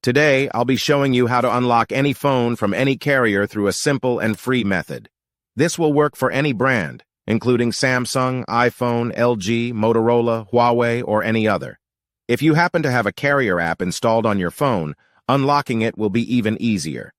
Today, I'll be showing you how to unlock any phone from any carrier through a simple and free method. This will work for any brand, including Samsung, iPhone, LG, Motorola, Huawei, or any other. If you happen to have a carrier app installed on your phone, unlocking it will be even easier.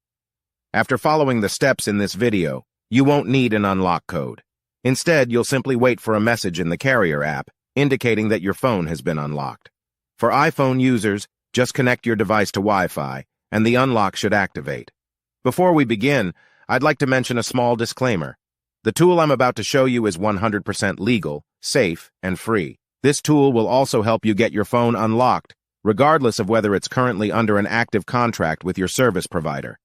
After following the steps in this video, you won't need an unlock code. Instead, you'll simply wait for a message in the carrier app indicating that your phone has been unlocked. For iPhone users, just connect your device to Wi-Fi, and the unlock should activate. Before we begin, I'd like to mention a small disclaimer. The tool I'm about to show you is 100% legal, safe, and free. This tool will also help you get your phone unlocked, regardless of whether it's currently under an active contract with your service provider.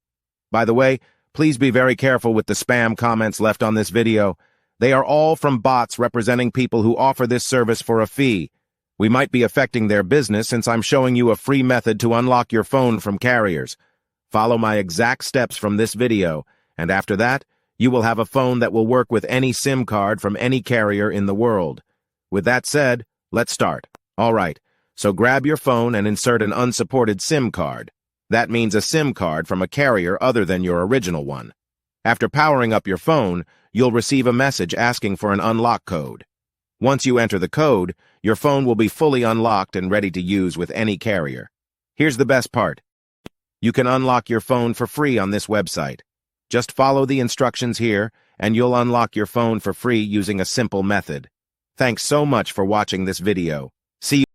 By the way, please be very careful with the spam comments left on this video. They are all from bots representing people who offer this service for a fee. We might be affecting their business since I'm showing you a free method to unlock your phone from carriers. Follow my exact steps from this video, and after that, you will have a phone that will work with any SIM card from any carrier in the world. With that said, let's start. Alright, so grab your phone and insert an unsupported SIM card. That means a SIM card from a carrier other than your original one. After powering up your phone, you'll receive a message asking for an unlock code. Once you enter the code, your phone will be fully unlocked and ready to use with any carrier. Here's the best part. You can unlock your phone for free on this website. Just follow the instructions here, and you'll unlock your phone for free using a simple method. Thanks so much for watching this video. See you.